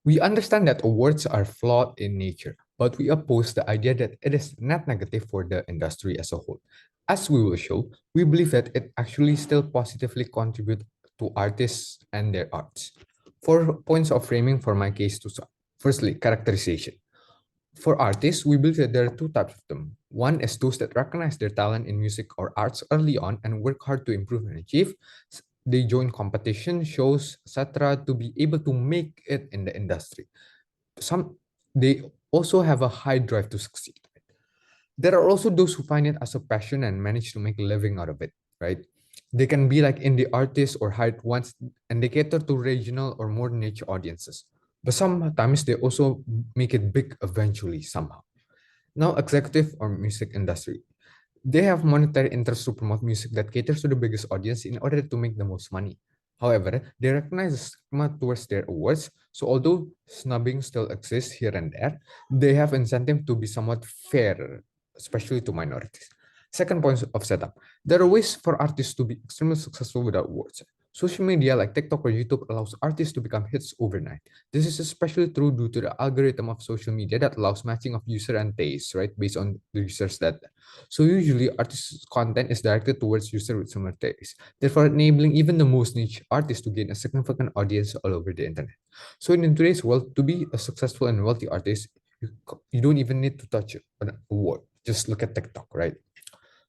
We understand that awards are flawed in nature, but we oppose the idea that it is net negative for the industry as a whole. As we will show, we believe that it actually still positively contributes to artists and their arts. 4 points of framing for my case to start. Firstly, characterization. For artists, we believe that there are two types of them. One is those that recognize their talent in music or arts early on and work hard to improve and achieve. They join competition, shows, etc., to be able to make it in the industry. They also have a high drive to succeed. There are also those who find it as a passion and manage to make a living out of it, right? They can be like indie artists or hired ones, and they cater to regional or more niche audiences. But sometimes they also make it big eventually somehow. Now, executive or music industry. They have monetary interest to promote music that caters to the biggest audience in order to make the most money. However, they recognize the stigma towards their awards, so although snubbing still exists here and there, they have incentive to be somewhat fair, especially to minorities. Second point of setup. There are ways for artists to be extremely successful without awards. Social media like TikTok or YouTube allows artists to become hits overnight. This is especially true due to the algorithm of social media that allows matching of user and taste, right, based on the user's data. So usually artists' content is directed towards users with similar tastes, therefore enabling even the most niche artists to gain a significant audience all over the internet. So in today's world, to be a successful and wealthy artist, you don't even need to touch an award. Just look at TikTok, right?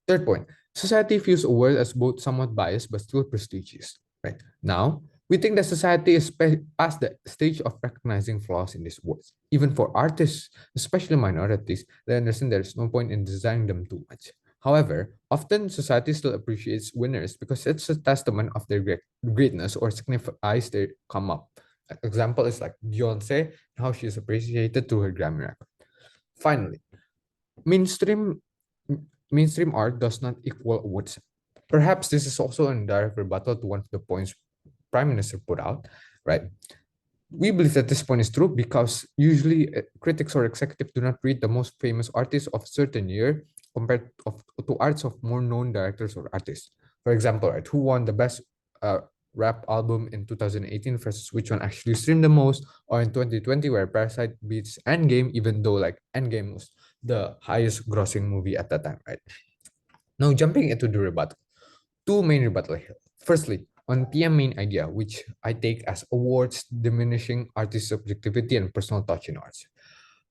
Third point, society views awards as both somewhat biased but still prestigious. Right now, we think that society is past the stage of recognizing flaws in these awards. Even for artists, especially minorities, they understand there is no point in designing them too much. However, often society still appreciates winners because it's a testament of their greatness or signifies their come up. Example is like Beyonce, how she is appreciated through her Grammy record. Finally, mainstream mainstream art does not equal awards. Perhaps this is also a direct rebuttal to one of the points Prime Minister put out, right? We believe that this point is true because usually critics or executives do not read the most famous artists of a certain year compared to arts of more known directors or artists. For example, right, who won the best rap album in 2018 versus which one actually streamed the most, or in 2020 where Parasite beats Endgame, even though like Endgame was the highest grossing movie at that time, right? Now jumping into the rebuttal. Two main rebuttal here. Firstly, on PM main idea, which I take as awards diminishing artist subjectivity and personal touch in arts.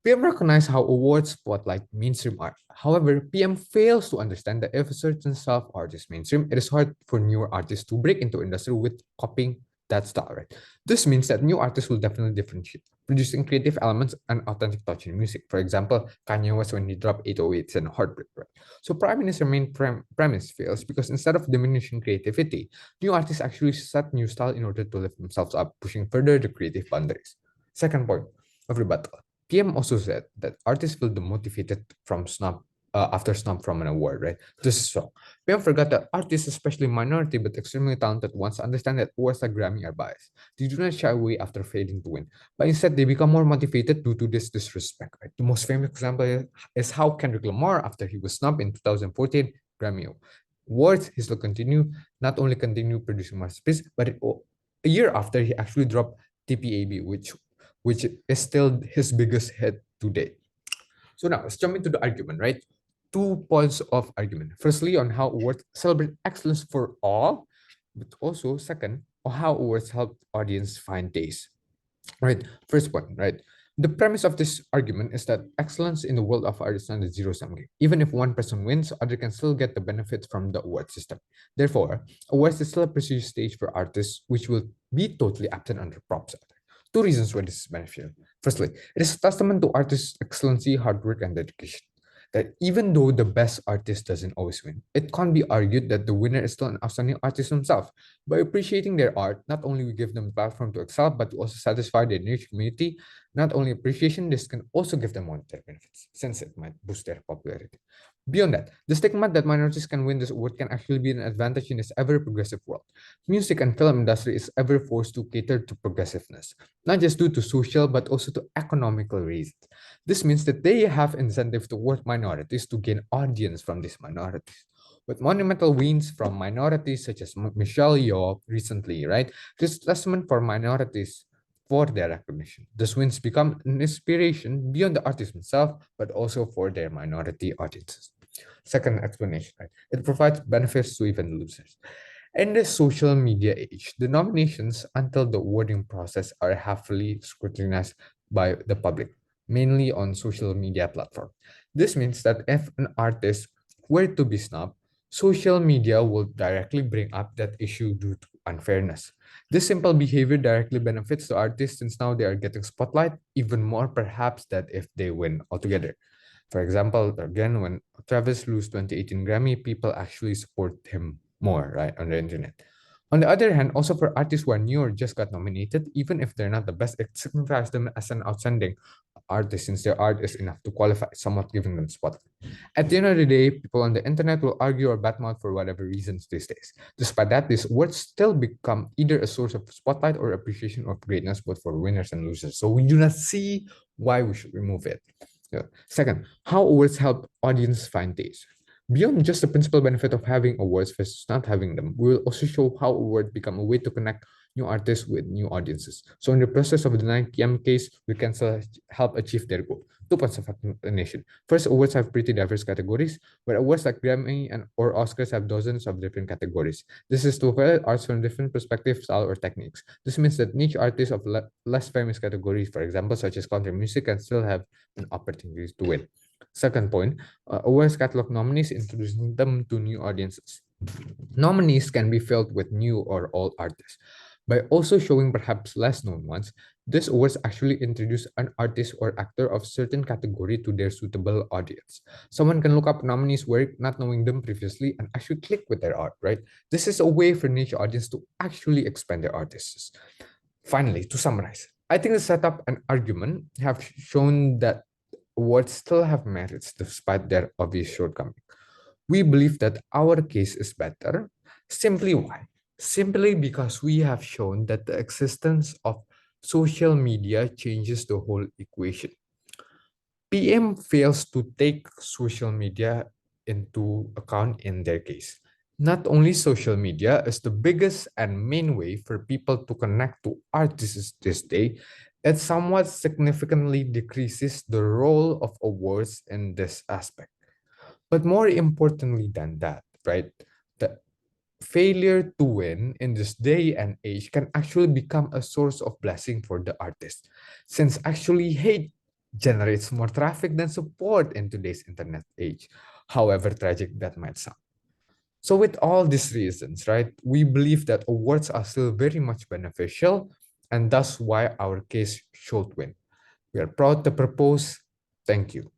PM recognize how awards spotlight mainstream art. However, PM fails to understand that if a certain self-art is mainstream, it is hard for newer artists to break into industry with copying that style, right? This means that new artists will definitely differentiate, producing creative elements and authentic touch in music. For example, Kanye West when he dropped 808s and Heartbreak, right? So Prime Minister main premise fails because instead of diminishing creativity, new artists actually set new style in order to lift themselves up, pushing further the creative boundaries. Second point of rebuttal. PM also said that artists feel demotivated from snub after snub from an award, right? This is wrong. PM forgot that artists, especially minority but extremely talented ones, understand that awards like Grammy are biased. They do not shy away after failing to win, but instead they become more motivated due to this disrespect. Right? The most famous example is how Kendrick Lamar, after he was snubbed in 2014 Grammy Awards, he still not only continue producing masterpieces, but a year after he actually dropped TPAB, which is still his biggest hit to date. So now let's jump into the argument, right? 2 points of argument. Firstly, on how awards celebrate excellence for all, but also second, on how awards help audience find taste. Right. First point, right? The premise of this argument is that excellence in the world of art is not a zero-sum game. Even if one person wins, other can still get the benefits from the award system. Therefore, awards is still a prestigious stage for artists, which will be totally absent under props. Two reasons why this is beneficial. Firstly, it is a testament to artists' excellency, hard work, and dedication. That even though the best artist doesn't always win, it can't be argued that the winner is still an outstanding artist himself. By appreciating their art, not only we give them a platform to excel, but to also satisfy their niche community. Not only appreciation, this can also give them monetary benefits, since it might boost their popularity. Beyond that, the stigma that minorities can win this award can actually be an advantage in this ever-progressive world. Music and film industry is ever forced to cater to progressiveness, not just due to social, but also to economical reasons. This means that they have incentive to work minorities to gain audience from these minorities. With monumental wins from minorities such as Michelle Yeoh recently, right? This testament for minorities for their recognition. These wins become an inspiration beyond the artist himself, but also for their minority audiences. Second explanation, right? It provides benefits to even losers. In the social media age, the nominations until the awarding process are heavily scrutinized by the public, mainly on social media platforms. This means that if an artist were to be snubbed, social media will directly bring up that issue due to unfairness. This simple behavior directly benefits the artists since now they are getting spotlight even more perhaps than if they win altogether. For example, again, when Travis lose 2018 Grammy, people actually support him more, right, on the internet. On the other hand, also for artists who are new or just got nominated, even if they're not the best, it signifies them as an outstanding artist since their art is enough to qualify, somewhat giving them spotlight. At the end of the day, people on the internet will argue or badmouth for whatever reasons these days. Despite that, these words still become either a source of spotlight or appreciation of greatness, both for winners and losers. So we do not see why we should remove it. Yeah. Second, how awards help audience find taste. Beyond just the principal benefit of having awards versus not having them, we will also show how awards become a way to connect new artists with new audiences. So in the process of the 9PM case, we can still help achieve their goal. 2 points of explanation. First, awards have pretty diverse categories, where awards like Grammy and or Oscars have dozens of different categories. This is to evaluate arts from different perspectives, style, or techniques. This means that niche artists of less famous categories, for example, such as country music, can still have an opportunity to win. Second point, awards catalog nominees, introducing them to new audiences. Nominees can be filled with new or old artists. By also showing perhaps less known ones, these awards actually introduce an artist or actor of certain category to their suitable audience. Someone can look up nominees' work not knowing them previously and actually click with their art, right? This is a way for niche audience to actually expand their artists. Finally, to summarize, I think the setup and argument have shown that awards still have merits despite their obvious shortcomings. We believe that our case is better. Simply why? Simply because we have shown that the existence of social media changes the whole equation. PM fails to take social media into account in their case. Not only social media is the biggest and main way for people to connect to artists this day, it somewhat significantly decreases the role of awards in this aspect. But more importantly than that, right? The failure to win in this day and age can actually become a source of blessing for the artist, since actually hate generates more traffic than support in today's internet age, however tragic that might sound. So with all these reasons, right, we believe that awards are still very much beneficial, and that's why our case should win. We are proud to propose. Thank you.